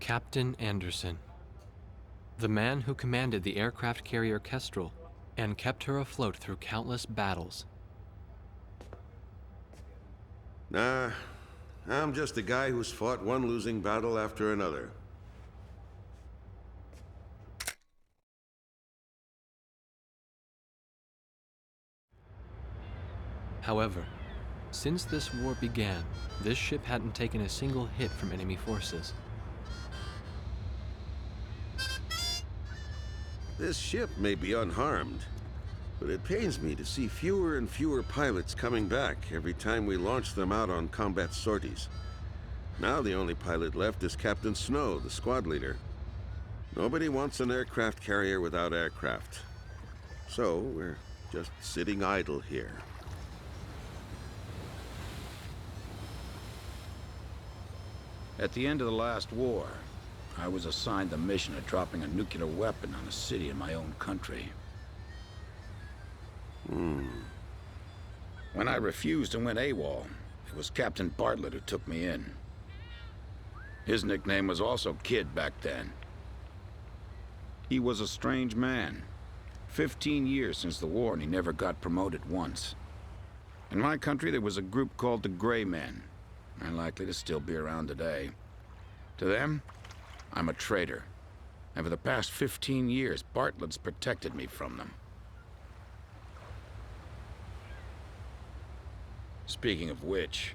Captain Anderson, the man who commanded the aircraft carrier Kestrel and kept her afloat through countless battles. Nah, I'm just a guy who's fought one losing battle after another. However, since this war began, this ship hadn't taken a single hit from enemy forces. This ship may be unharmed, but it pains me to see fewer and fewer pilots coming back every time we launch them out on combat sorties. Now the only pilot left is Captain Snow, the squad leader. Nobody wants an aircraft carrier without aircraft. So we're just sitting idle here. At the end of the last war, I was assigned the mission of dropping a nuclear weapon on a city in my own country. When I refused and went AWOL, it was Captain Bartlett who took me in. His nickname was also Kid back then. He was a strange man. 15 years since the war and he never got promoted once. In my country there was a group called the Gray Men. Unlikely to still be around today. To them, I'm a traitor. And for the past 15 years, Bartlett's protected me from them. Speaking of which,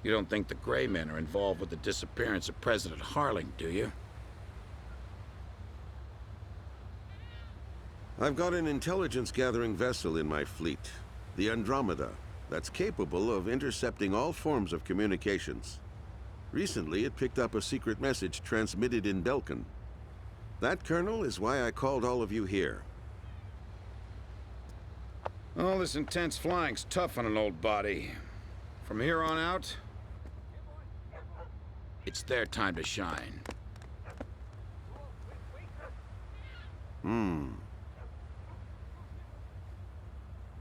you don't think the Gray Men are involved with the disappearance of President Harling, do you? I've got an intelligence-gathering vessel in my fleet, the Andromeda, that's capable of intercepting all forms of communications. Recently, it picked up a secret message transmitted in Belkan. That, Colonel, is why I called all of you here. All this intense flying's tough on an old body. From here on out, it's their time to shine.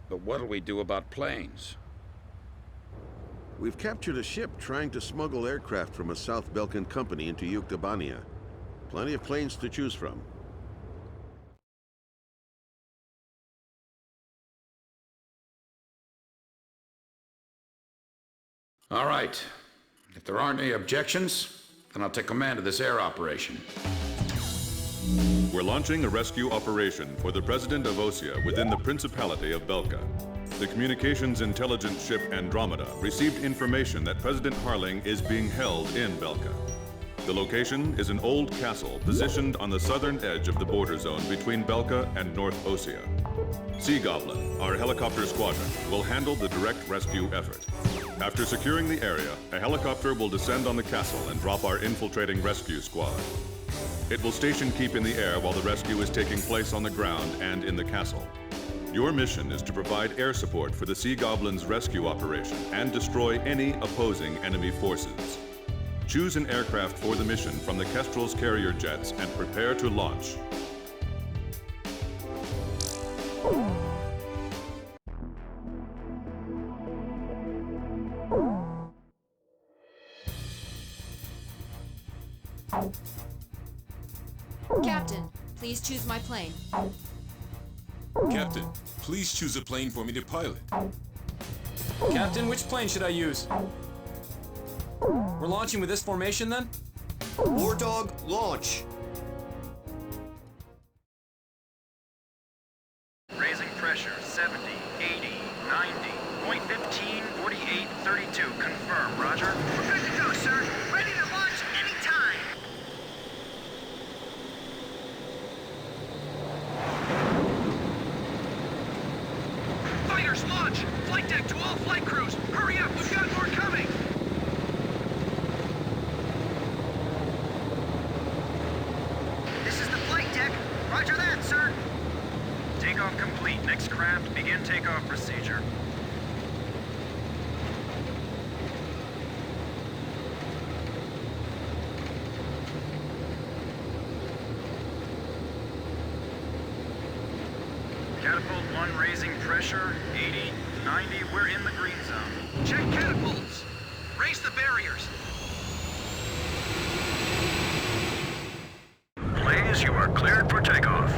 But what'll we do about planes? We've captured a ship trying to smuggle aircraft from a South Belkan company into Yuktobania. Plenty of planes to choose from. All right. If there aren't any objections, then I'll take command of this air operation. We're launching a rescue operation for the President of Osea within the Principality of Belka. The communications intelligence ship Andromeda received information that President Harling is being held in Belka. The location is an old castle positioned on the southern edge of the border zone between Belka and North Osea. Sea Goblin, our helicopter squadron, will handle the direct rescue effort. After securing the area, a helicopter will descend on the castle and drop our infiltrating rescue squad. It will station keep in the air while the rescue is taking place on the ground and in the castle. Your mission is to provide air support for the Sea Goblin's rescue operation and destroy any opposing enemy forces. Choose an aircraft for the mission from the Kestrel's carrier jets and prepare to launch. Captain, please choose my plane. Captain, please choose a plane for me to pilot. Captain, which plane should I use? We're launching with this formation then? Wardog, launch! Raising pressure, 70, 80, 90, point 15, 48, 32. Confirm, roger. We're good to go, sir. Ready to launch anytime. Fighters, launch! Flight deck to all flight crews! Hurry up, we've got more coming! This is the flight deck. Roger that, sir. Takeoff complete. Next craft, begin takeoff procedure. Catapult 1 raising pressure, 80, 90, we're in the green zone. Check catapults. Raise the barriers. Razgriz, you are cleared for takeoff.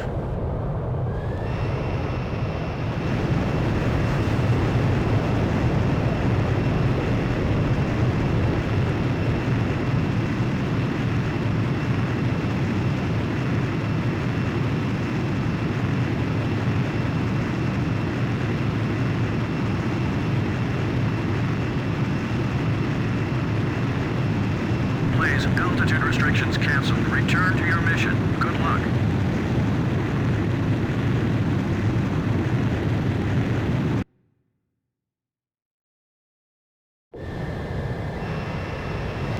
Please, altitude restrictions canceled. Return to your mission. Good luck.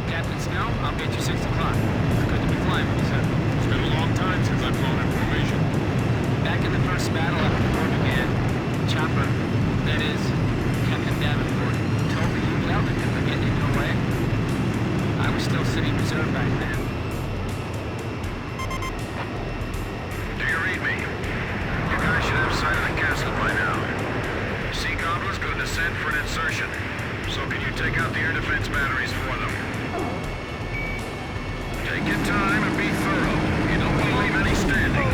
Captain Snow, I'll get you 6 o'clock. It's good to be flying with you, sir. It's been a long time since I've flown in formation. Back in the first battle after the war began, Chopper, that is, Captain Davenport, told me you yelled at him for getting in your way. I was still sitting reserve back then. Do you read me? You guys should have sight of the castle by now. Sea Goblin's going to send for an insertion. So can you take out the air defense batteries for them? Take your time and be thorough. You don't want to leave any standing.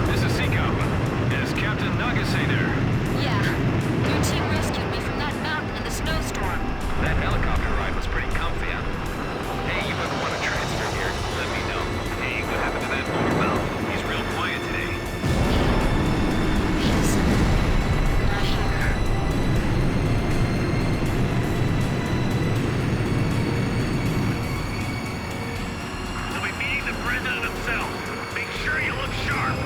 This is Sea Goblin. Is Captain Nagase there? Yeah. Your team rescued me from that mountain in the snowstorm. That helicopter ride was pretty comfy, huh? Hey, you ever want to transfer here? Let me know. Hey, what happened to that motormouth? He's real quiet today. He's not here. We'll be meeting the president himself. Make sure you look sharp.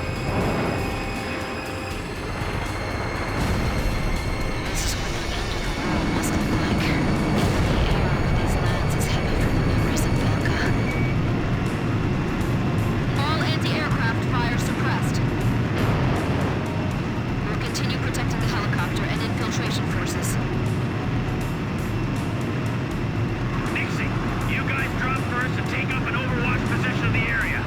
This is what the end of the world must look like. The air over these lands is heavy from the memories of Belka. All anti-aircraft fire suppressed. We'll continue protecting the helicopter and infiltration forces. Nixie, you guys drop first and take up an overwatch position in the area.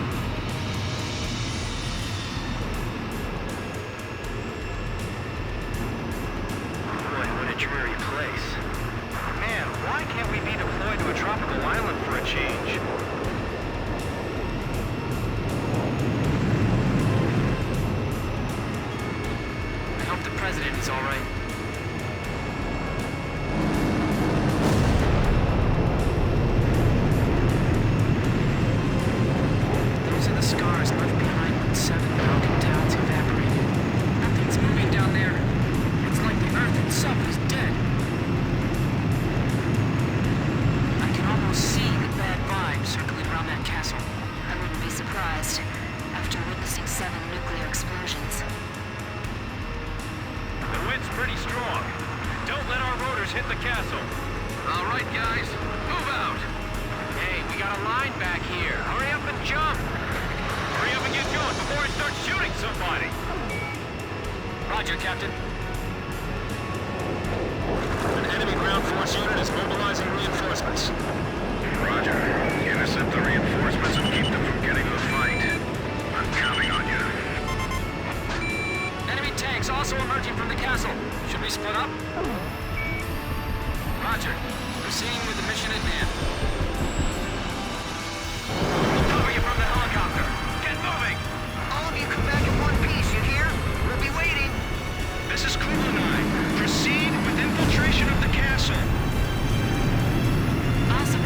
Boy, what a dreary place. Man, why can't we be deployed to a tropical island for a change? I hope the president is all right. Those are the scars left behind when 7 broken towns evaporated. Nothing's moving down there. It's like the earth itself is dead. I can almost see the bad vibes circling around that castle. I wouldn't be surprised after witnessing 7 nuclear explosions. The wind's pretty strong. Don't let our rotors hit the castle. All right, guys, move out. Hey, we got a line back here. Hurry up and jump. Hurry up and get going before I start shooting somebody. Roger, Captain. An enemy ground force unit is mobilizing reinforcements. Roger. Intercept the reinforcements and keep them from getting to the fight. I'm counting on you. Enemy tanks also emerging from the castle. Should we split up? Roger. Proceeding with the mission at hand. We'll cover you from the helicopter. Get moving! All of you come back in one piece, you hear? We'll be waiting. This is Kugler 9. Proceed with infiltration of the castle. Awesome.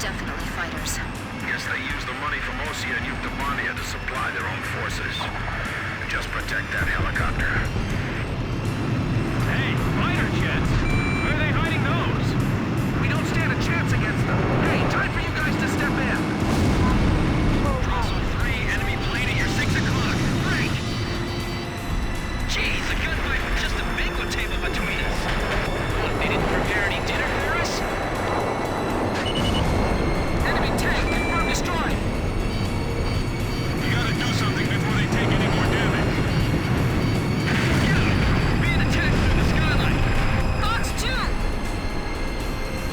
definitely fighters. Guess they use the money from Osea and Euctomania to supply their own forces. Just protect that helicopter. Hey, fighter jets! Where are they hiding those? We don't stand a chance against them. Hey, time for you guys to step in. Russell 3, enemy plane at your 6 o'clock. Break! Jeez, a gunfight with just a banquet table between us. Look, they didn't prepare any dinner for us? Enemy tank, confirmed destroyed. We gotta do something before they take any more damage. Yeah, being attacked through the skylight. Fox 2!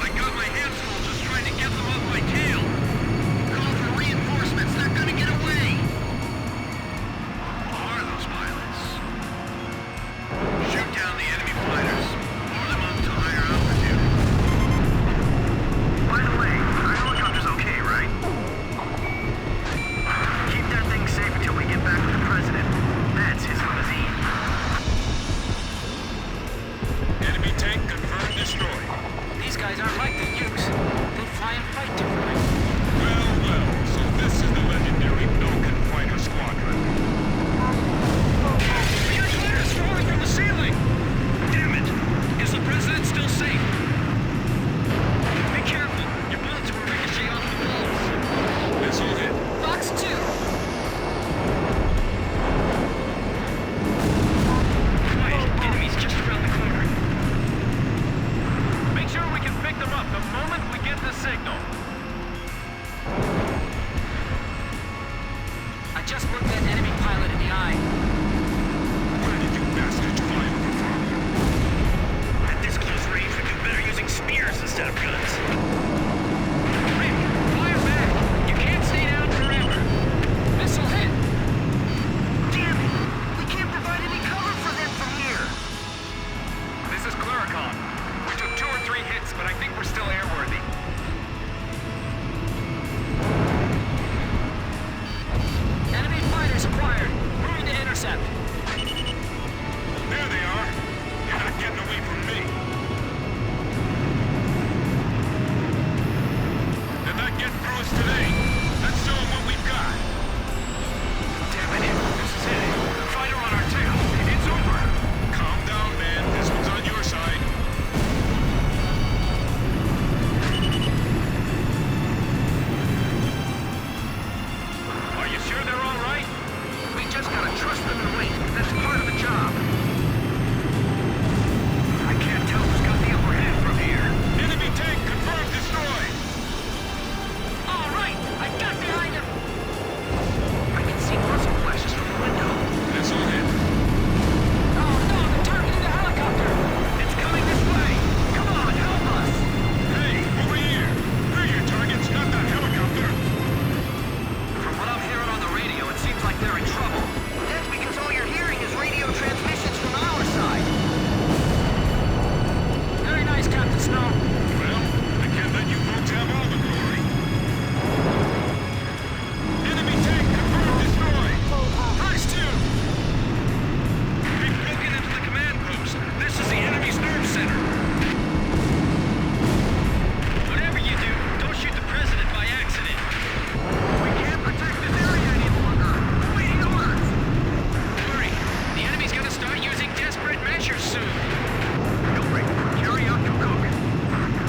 I got my hands full just trying to get them off my tail. Call for reinforcements, they're gonna get away. Who are those pilots? Shoot down the enemy fighters. Blow them up to higher altitude. By the way, our helicopter's okay, right? Keep that thing safe until we get back with the President. That's his limousine. Enemy tank confirmed destroyed. These guys aren't like the Ukes. They fly and fight differently. Well, well, so this is the legendary Belkan fighter squadron. We got flares falling from the ceiling! Damn it! Is the President still safe? Be careful! Your bullets will ricochet off the walls. Missile hit. Fox 2! Quiet! Enemies just around the corner. Make sure we can pick them up the moment we get the signal. I just looked that enemy pilot in the eye. Where did you bastards fly over from? At this close range, we do better using spears instead of guns. Rick, fire back! You can't stay down forever. Missile hit! Damn it! We can't provide any cover for them from here. This is Claricon. We took 2 or 3 hits, but I think we're still airworthy. Enemy fighters acquired. Moving to intercept. There they are. You're not getting away from me. They're not getting through us today. Let's show them what we've got. Damn it, this is it. Fighter on our tail. It's over. Calm down, man. This one's on your side. Are you sure they're all right? We just gotta trust them and wait. That's part of the job. I can't tell who's got the upper hand from here. Enemy tank confirmed destroyed. All right! I got behind him! I can see muzzle flashes from the window. Missile hit. Oh no, they're targeting the helicopter! It's coming this way. Come on, help us! Hey, over here. They're your targets, not that helicopter. From what I'm hearing on the radio, it seems like they're in trouble. That's because all you're hearing is radio transmissions from our side. Very nice, Captain Snow. Well, I can't let you folks have all the glory. Enemy tank confirmed destroyed. Fox 2! We've broken into the command post. This is the enemy's nerve center. Whatever you do, don't shoot the President by accident. We can't protect this area any longer. We're waiting orders. Hurry! The enemy's gonna start using desperate measures soon. Hillary, carry out your cook.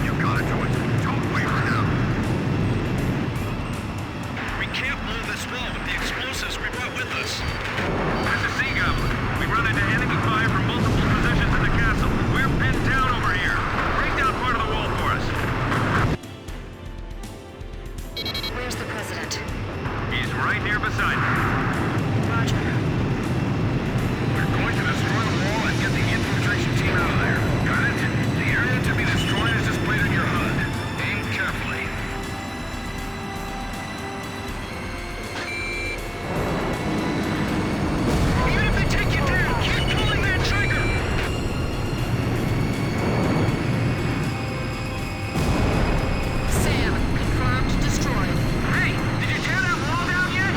You got it, Joyce. Don't waver now. We can't blow this wall with the explosives we brought with us. This is Sea Goblin. We run into enemy fire from multiple positions in the castle. We're pinned down over here. Break down part of the wall for us. Where's the President? He's right here beside me. Roger. We're going to destroy the wall and get the infiltration team out of there. Got it? The area to be destroyed is displayed on your HUD. Aim carefully. Even if they take you down, keep pulling that trigger! Sam, confirmed destroyed. Hey, did you tear that wall down yet?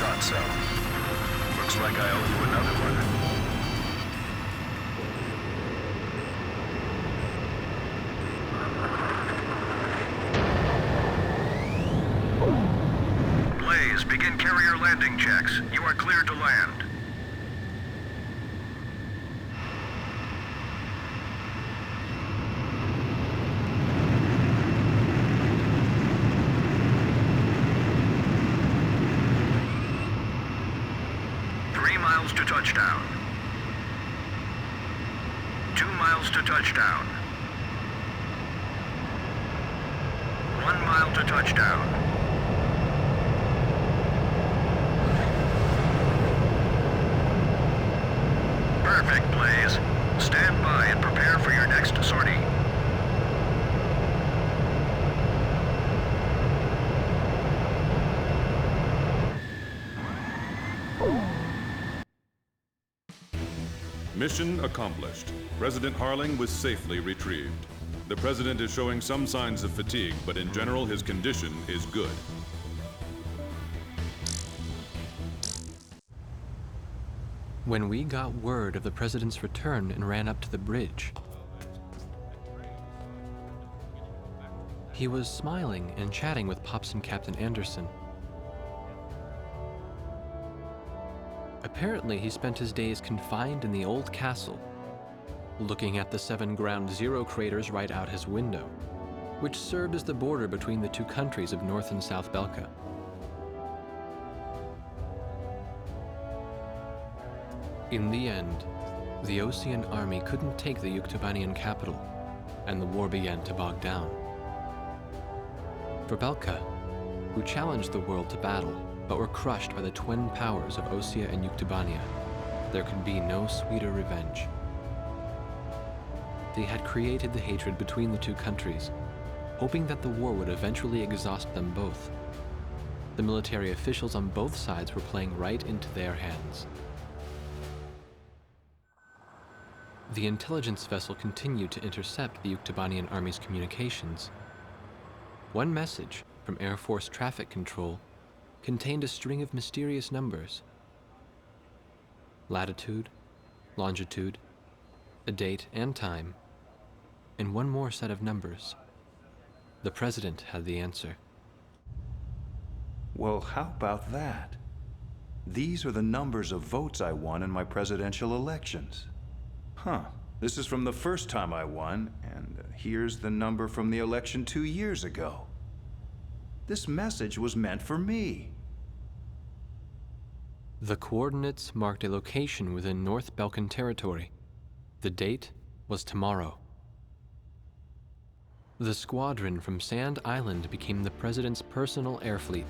thought so. Looks like I owe you another one. Begin carrier landing checks. You are cleared to land. Three miles to touchdown. 2 miles to touchdown. 1 mile to touchdown. Perfect, Blaze. Stand by and prepare for your next sortie. Mission accomplished. President Harling was safely retrieved. The President is showing some signs of fatigue, but in general his condition is good. When we got word of the President's return and ran up to the bridge, he was smiling and chatting with Pops and Captain Anderson. Apparently, he spent his days confined in the old castle, looking at the 7 Ground Zero craters right out his window, which served as the border between the two countries of North and South Belka. In the end, the Osean army couldn't take the Yuktobanian capital, and the war began to bog down. For Belka, who challenged the world to battle, but were crushed by the twin powers of Osea and Yuktobania, there could be no sweeter revenge. They had created the hatred between the two countries, hoping that the war would eventually exhaust them both. The military officials on both sides were playing right into their hands. The intelligence vessel continued to intercept the Yuktobanian army's communications. One message from Air Force Traffic Control contained a string of mysterious numbers. Latitude, longitude, a date and time, and one more set of numbers. The President had the answer. Well, how about that? These are the numbers of votes I won in my presidential elections. Huh, this is from the first time I won, and here's the number from the election 2 years ago. This message was meant for me. The coordinates marked a location within North Belkan territory. The date was tomorrow. The squadron from Sand Island became the President's personal air fleet,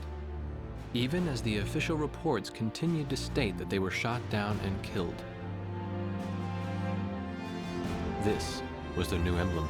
even as the official reports continued to state that they were shot down and killed. This was their new emblem.